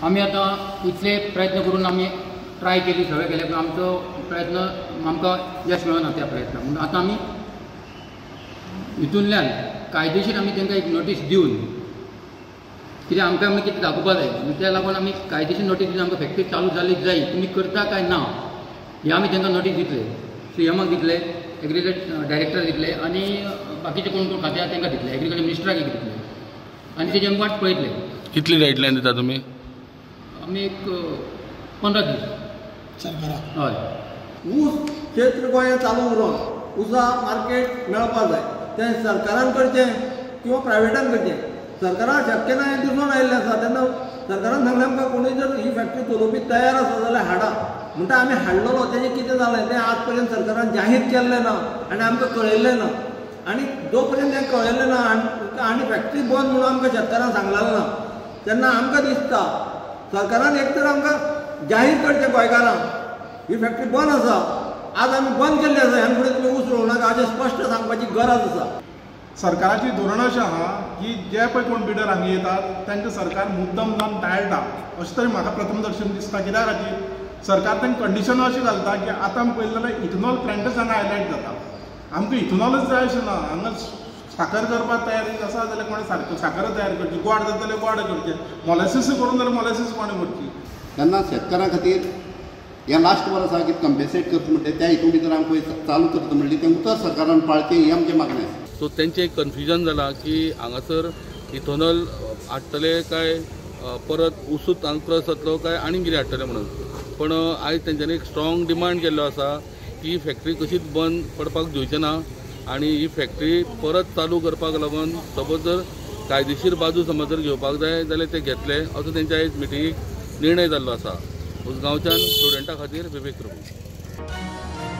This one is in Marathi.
आम्ही आता इतले प्रयत्न करून आम्ही ट्राय केली, सगळे केले, पण आमचो प्रयत्न आमकां यश मेळना त्या प्रयत्नाक. म्हणून आता आमी हितूंतल्यान कायदेशीर आमी तांकां एक नोटीस दिवन कित्याक आमकां आमी कितें दाखोवपा जाय, त्या लागून आमी कायदेशीर नोटीस दिवन आमकां फॅक्टरी चालू जाली जाय, तुमी करता काय ना हे आमी तांकां नोटीस दितले. सीएमाक दितले, एग्रीकल्चर डायरेक्टर दितले आनी बाकीचे कोण कोण खाते तांकां दितले, एग्रीकल्चर मिनिस्टराक एक दितले आनी तेजे आमी वाट पळयतले. कितली गायडलायन दिता तुमी? आमी एक 15 दीस सरकाराक. हय. ऊस क्षेत्र गोंयांत चालू उरोन उसा मार्केट मेळपा जाय तें सरकारान करचें किंवा प्रायवेटान करचें. सरकाराक शक्य ना हें दिसून आयिल्लें आसा. तेन्ना सरकारान सांगलें आमकां कोणूय जर ही फॅक्टरी चलोवपी तयार आसा जाल्यार हाडा. म्हणटा आमी हाडलेलो, तेजें कितें जालें तें आज पर्यंत सरकारान जाहीर केल्लें ना आनी आमकां कळयल्लें ना. आनी जो पर्यंत तें कळयल्लें ना आनी फॅक्टरी बंद म्हणून आमकां शेतकारांक सांगलेलें ना, तेन्ना आमकां दिसता सरकारान एक तर आमकां जाहीर करचें गोंयकारांक ही फॅक्टरी बंद आसा, आज आमी बंद केल्ली आसा, ह्या फुडें तुमी ऊस रोवं नाका अशें स्पश्ट सांगपाची गरज आसा. सरकाराची धोरण अशें आहा की जे पळय कोण बिडर हांगा येतात तांकां सरकार मुद्दम जावन टाळटा, अशें तरी म्हाका प्रथमदर्शन दिसता. कित्या खातीर सरकार तांकां कंडिशन अशी घालता की आतां आमी पळयलें जाल्यार इथनॉल प्लांट्स हांगा हायलायट जाता. आमकां इथनॉलच जाय अशें ना, हांगा साखर करपाक तयारी आसा जाल्यार कोणें साखर तयार करची, गोड जाता जाल्यार गोड करचें, मोलेसीस करून जाल्यार मोलेसीस कोणें करची. तेन्ना शेतकारां खातीर हें लास्ट वर्स आसा की कंपेसेट करता म्हणटे त्या हितून भितर आमकां चालू करता म्हणली तें उतर सरकारान पाळचें ही आमचें मागणें आसा. सो तेंचें एक कन्फ्युजन जालां की हांगासर इथोनॉल हाडटले काय परत उसूत हांगा क्रस जातलो काय आनी कितें हाडटले म्हणून. पण आयज तेंच्यांनी एक स्ट्रॉंग डिमांड केल्लो आसा की ही फॅक्टरी कशीच बंद पडपाक दिवचें ना आनी ही फॅक्टरी परत चालू करपाक लागून सपोज जर कायदेशीर बाजू समज जर घेवपाक जाय जाल्यार ते घेतले असो तेंच्या आयज मिटिंगेक निर्णय जाल्लो आसा. उसगांवच्यान स्टुडंटा खातीर विवेक प्रभू.